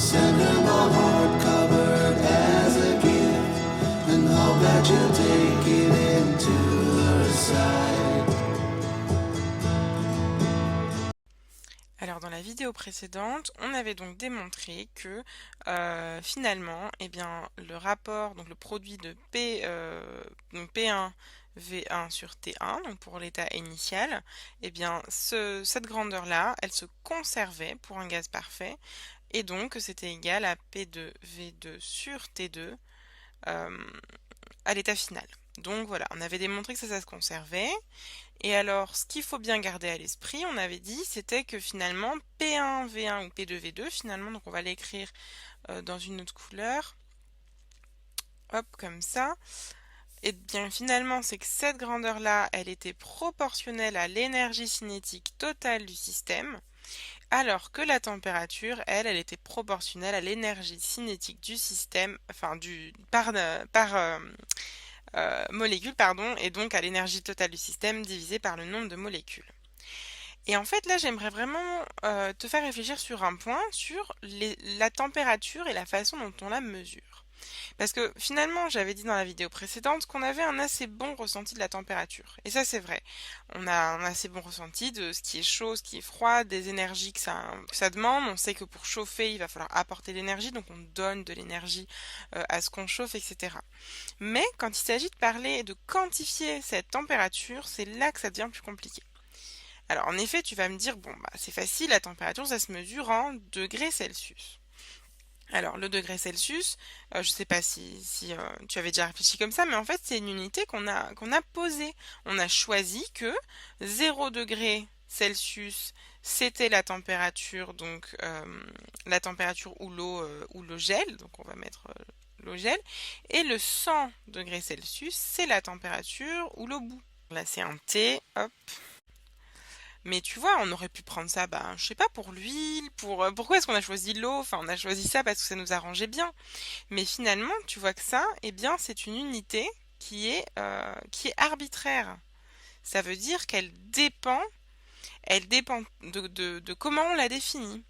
Send her my heart covered as a gift, and hope that you'll take it into her side. Alors dans la vidéo précédente, on avait donc démontré que finalement, eh bien, le rapport, donc le produit de donc P1 V1 sur T1, donc pour l'état initial, eh bien cette grandeur-là, elle se conservait pour un gaz parfait, et donc c'était égal à P2 V2 sur T2 euh, à l'état final. Donc voilà, on avait démontré que ça se conservait. Et alors, ce qu'il faut bien garder à l'esprit, on avait dit, c'était que finalement, P1, V1 ou P2, V2, finalement, donc on va l'écrire dans une autre couleur, hop, comme ça. Et bien finalement, c'est que cette grandeur-là, elle était proportionnelle à l'énergie cinétique totale du système, alors que la température, elle était proportionnelle à l'énergie cinétique du système, enfin par molécule, pardon, et donc à l'énergie totale du système divisée par le nombre de molécules. Et en fait, là, j'aimerais vraiment te faire réfléchir sur un point, sur la température et la façon dont on la mesure. Parce que finalement, j'avais dit dans la vidéo précédente qu'on avait un assez bon ressenti de la température. Et ça, c'est vrai. On a un assez bon ressenti de ce qui est chaud, ce qui est froid, des énergies que ça demande. On sait que pour chauffer, il va falloir apporter de l'énergie, donc on donne de l'énergie à ce qu'on chauffe, etc. Mais quand il s'agit de parler et de quantifier cette température, c'est là que ça devient plus compliqué. Alors en effet, tu vas me dire, bon, bah, c'est facile, la température, ça se mesure en degrés Celsius. Alors le degré Celsius, je ne sais pas si tu avais déjà réfléchi comme ça, mais en fait c'est une unité qu'on a posée. On a choisi que 0 degré Celsius, c'était la température, donc la température où l'eau gèle, donc on va mettre l'eau gèle, et le 100 degrés Celsius, c'est la température où l'eau bout. Là c'est un T, hop. Mais tu vois, on aurait pu prendre ça, ben, je sais pas, pour l'huile, pourquoi est-ce qu'on a choisi l'eau? Enfin, on a choisi ça parce que ça nous arrangeait bien. Mais finalement, tu vois que ça, eh bien, c'est une unité qui est arbitraire. Ça veut dire elle dépend de comment on la définit.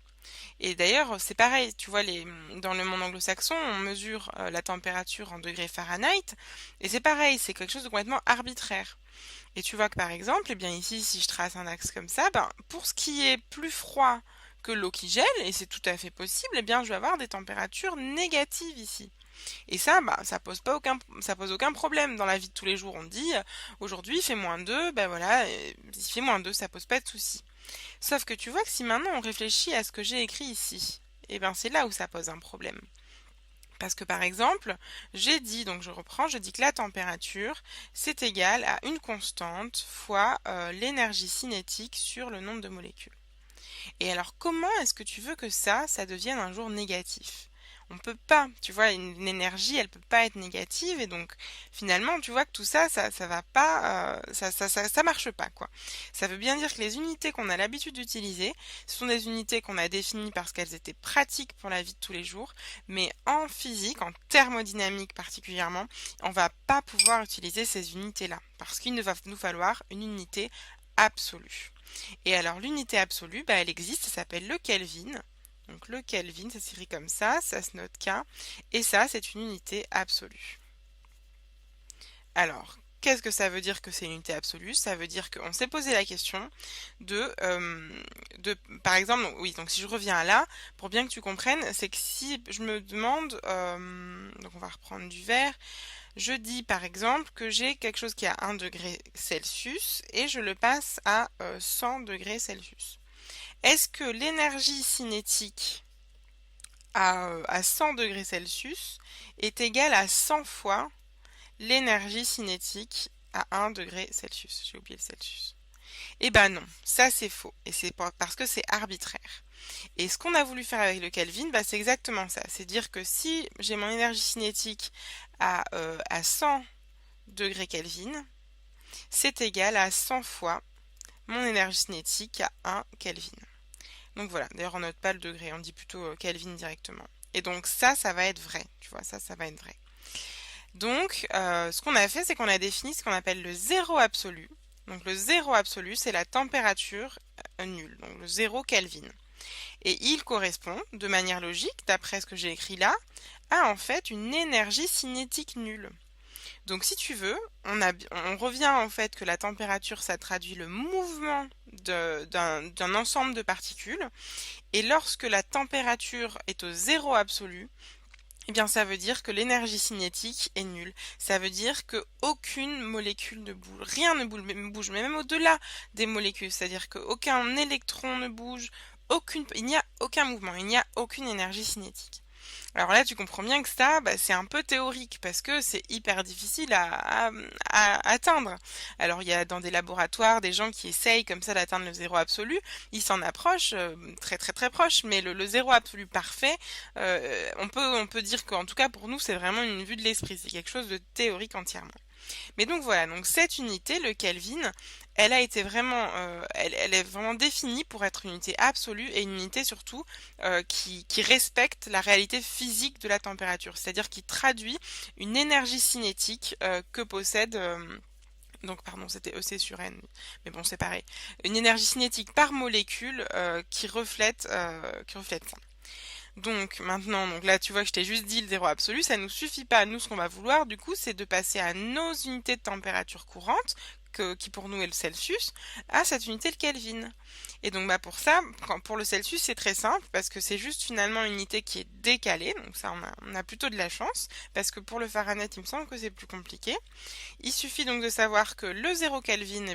Et d'ailleurs, c'est pareil, tu vois, dans le monde anglo-saxon, on mesure la température en degrés Fahrenheit, et c'est pareil, c'est quelque chose de complètement arbitraire. Et tu vois que par exemple, eh bien ici, si je trace un axe comme ça, ben, pour ce qui est plus froid que l'eau qui gèle, et c'est tout à fait possible, eh bien je vais avoir des températures négatives ici. Et ça, bah, ça pose aucun problème dans la vie de tous les jours. On dit, aujourd'hui il fait -2, ben voilà, il fait -2, ça pose pas de souci. Sauf que tu vois que si maintenant on réfléchit à ce que j'ai écrit ici, eh ben c'est là où ça pose un problème. Parce que par exemple, j'ai dit, donc je reprends, je dis que la température, c'est égal à une constante fois l'énergie cinétique sur le nombre de molécules. Et alors comment est-ce que tu veux que ça devienne un jour négatif? On peut pas, tu vois, une énergie, elle peut pas être négative, et donc finalement, tu vois que tout ça, ça va pas, ça marche pas, quoi. Ça veut bien dire que les unités qu'on a l'habitude d'utiliser, ce sont des unités qu'on a définies parce qu'elles étaient pratiques pour la vie de tous les jours, mais en physique, en thermodynamique particulièrement, on va pas pouvoir utiliser ces unités-là, parce qu'il va nous falloir une unité absolue. Et alors l'unité absolue, bah, elle existe, ça s'appelle le Kelvin. Donc le Kelvin, ça s'écrit comme ça se note K, et ça c'est une unité absolue. Alors, qu'est-ce que ça veut dire que c'est une unité absolue? Ça veut dire qu'on s'est posé la question par exemple, oui, donc si je reviens à là, pour bien que tu comprennes, c'est que si je me demande, donc on va reprendre du vert, je dis par exemple que j'ai quelque chose qui est à 1 degré Celsius et je le passe à 100 degrés Celsius. Est-ce que l'énergie cinétique à 100 degrés Celsius est égale à 100 fois l'énergie cinétique à 1 degré Celsius? J'ai oublié le Celsius. Eh ben non, ça c'est faux. Et c'est parce que c'est arbitraire. Et ce qu'on a voulu faire avec le Kelvin, bah, c'est exactement ça. C'est dire que si j'ai mon énergie cinétique à 100 degrés Kelvin, c'est égal à 100 fois mon énergie cinétique à 1 Kelvin. Donc voilà, d'ailleurs on note pas le degré, on dit plutôt Kelvin directement. Et donc ça va être vrai, tu vois, ça va être vrai. Donc ce qu'on a fait, c'est qu'on a défini ce qu'on appelle le zéro absolu. Donc le zéro absolu, c'est la température nulle, donc le 0 Kelvin. Et il correspond, de manière logique, d'après ce que j'ai écrit là, à en fait une énergie cinétique nulle. Donc si tu veux, on revient en fait que la température, ça traduit le mouvement d'un ensemble de particules, et lorsque la température est au zéro absolu, eh bien ça veut dire que l'énergie cinétique est nulle. Ça veut dire que aucune molécule ne bouge, rien ne bouge, mais même au-delà des molécules, c'est-à-dire qu'aucun électron ne bouge, il n'y a aucun mouvement, il n'y a aucune énergie cinétique. Alors là, tu comprends bien que ça, c'est un peu théorique parce que c'est hyper difficile à atteindre. Alors il y a dans des laboratoires des gens qui essayent comme ça d'atteindre le zéro absolu. Ils s'en approchent très très très proche, mais le zéro absolu parfait, on peut dire qu'en tout cas pour nous c'est vraiment une vue de l'esprit. C'est quelque chose de théorique entièrement. Mais donc voilà, donc cette unité, le Kelvin, elle est vraiment définie pour être une unité absolue et une unité surtout qui respecte la réalité physique de la température, c'est-à-dire qui traduit une énergie cinétique que possède donc pardon, c'était EC sur N, mais bon c'est pareil. Une énergie cinétique par molécule qui reflète ça. Donc maintenant, donc là tu vois que je t'ai juste dit le zéro absolu, ça nous suffit pas. Nous, ce qu'on va vouloir du coup, c'est de passer à nos unités de température courante, qui pour nous est le Celsius, à cette unité le Kelvin. Et donc pour ça, pour le Celsius, c'est très simple parce que c'est juste finalement une unité qui est décalée. Donc ça, on a plutôt de la chance parce que pour le Fahrenheit, il me semble que c'est plus compliqué. Il suffit donc de savoir que le 0 Kelvin,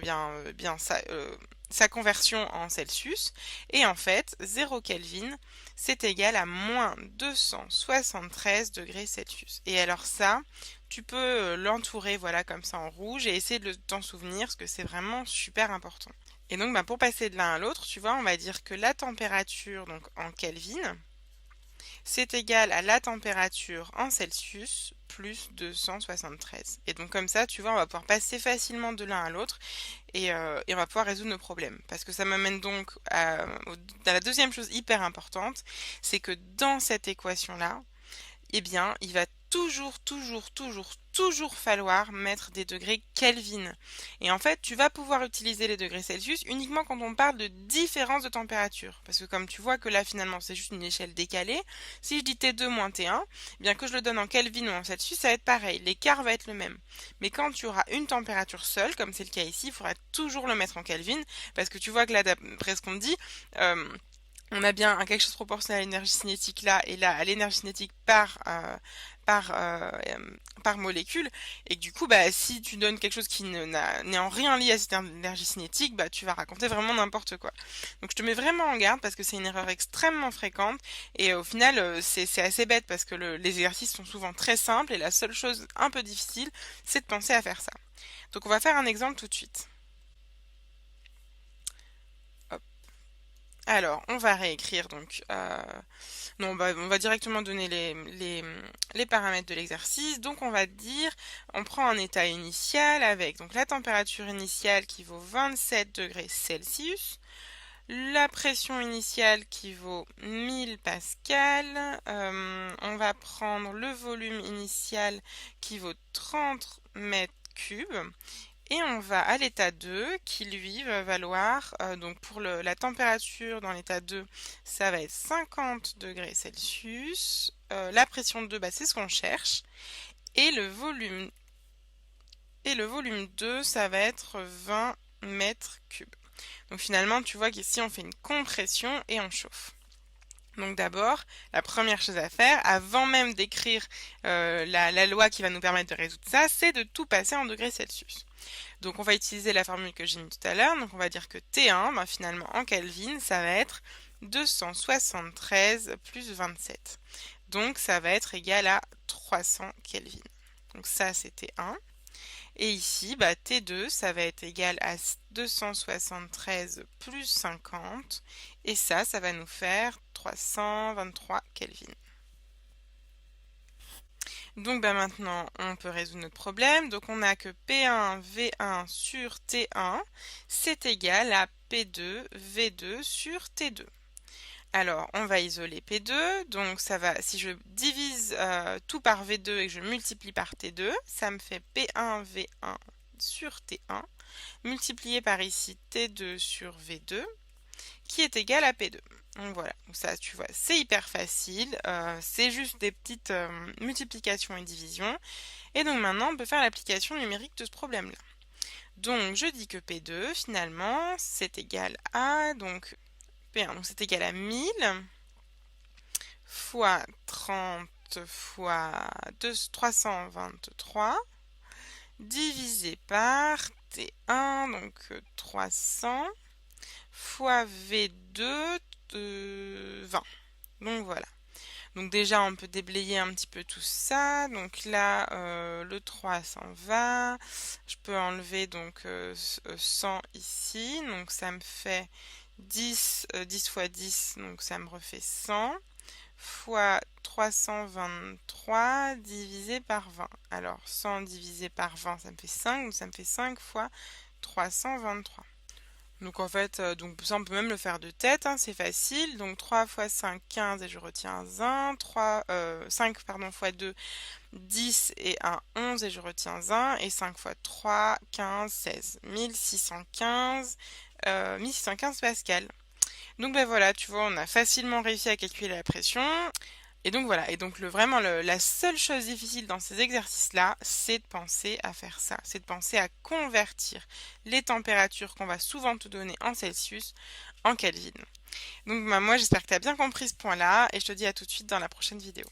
sa conversion en Celsius, et en fait, 0 Kelvin, c'est égal à moins 273 degrés Celsius. Et alors ça, tu peux l'entourer voilà comme ça en rouge et essayer de t'en souvenir parce que c'est vraiment super important. Et donc pour passer de l'un à l'autre, tu vois, on va dire que la température donc en Kelvin, c'est égal à la température en Celsius plus 273. Et donc comme ça, tu vois, on va pouvoir passer facilement de l'un à l'autre et on va pouvoir résoudre nos problèmes. Parce que ça m'amène donc à la deuxième chose hyper importante, c'est que dans cette équation-là, eh bien, il va toujours falloir mettre des degrés Kelvin. Et en fait, tu vas pouvoir utiliser les degrés Celsius uniquement quand on parle de différence de température. Parce que comme tu vois que là, finalement, c'est juste une échelle décalée, si je dis T2 moins T1, eh bien que je le donne en Kelvin ou en Celsius, ça va être pareil. L'écart va être le même. Mais quand tu auras une température seule, comme c'est le cas ici, il faudra toujours le mettre en Kelvin, parce que tu vois que là, d'après ce qu'on me dit, on a bien quelque chose proportionnel à l'énergie cinétique là et là à l'énergie cinétique par, euh, par molécule et que du coup si tu donnes quelque chose qui n'est en rien lié à cette énergie cinétique, tu vas raconter vraiment n'importe quoi. Donc je te mets vraiment en garde parce que c'est une erreur extrêmement fréquente et au final c'est assez bête parce que les exercices sont souvent très simples et la seule chose un peu difficile c'est de penser à faire ça. Donc on va faire un exemple tout de suite. Alors, on va réécrire donc. Non, on va directement donner les paramètres de l'exercice. Donc, on va dire, on prend un état initial avec donc la température initiale qui vaut 27 degrés Celsius, la pression initiale qui vaut 1000 pascal. On va prendre le volume initial qui vaut 30 mètres cubes. Et on va à l'état 2 qui lui va valoir, donc pour la température dans l'état 2, ça va être 50 degrés Celsius. La pression de 2, c'est ce qu'on cherche. Et le volume 2, ça va être 20 mètres cubes. Donc finalement, tu vois qu'ici, on fait une compression et on chauffe. Donc d'abord, la première chose à faire, avant même d'écrire la loi qui va nous permettre de résoudre ça, c'est de tout passer en degrés Celsius. Donc on va utiliser la formule que j'ai mise tout à l'heure. Donc on va dire que T1, finalement en Kelvin, ça va être 273 plus 27. Donc ça va être égal à 300 Kelvin. Donc ça c'est T1. Et ici, T2, ça va être égal à 273 plus 50. Et ça va nous faire 323 Kelvin. Donc maintenant, on peut résoudre notre problème. Donc on a que P1 V1 sur T1, c'est égal à P2 V2 sur T2. Alors, on va isoler P2, donc ça va, si je divise tout par V2 et que je multiplie par T2, ça me fait P1 V1 sur T1, multiplié par ici T2 sur V2, qui est égal à P2. Donc voilà, donc ça tu vois, c'est hyper facile, c'est juste des petites multiplications et divisions. Et donc maintenant, on peut faire l'application numérique de ce problème-là. Donc je dis que P2, finalement, c'est égal à, donc P1, donc c'est égal à 1000 fois 30 fois 323 divisé par T1, donc 300 fois V2 de 20. Donc voilà. Donc déjà, on peut déblayer un petit peu tout ça. Donc là, le 3 s'en va. Je peux enlever donc 100 ici. Donc ça me fait 10, 10 fois 10, donc ça me refait 100 fois 323 divisé par 20. Alors 100 divisé par 20, ça me fait 5. Donc ça me fait 5 fois 323. Donc en fait, donc ça on peut même le faire de tête, hein, c'est facile. Donc 3 fois 5, 15 et je retiens 1. 5 pardon, fois 2, 10 et 1, 11 et je retiens 1. Et 5 fois 3, 15, 16. 1615, 1615 pascal. Donc ben voilà, tu vois, on a facilement réussi à calculer la pression. Et donc voilà, et donc vraiment la seule chose difficile dans ces exercices-là, c'est de penser à faire ça, c'est de penser à convertir les températures qu'on va souvent te donner en Celsius en Kelvin. Donc bah, moi j'espère que tu as bien compris ce point-là et je te dis à tout de suite dans la prochaine vidéo.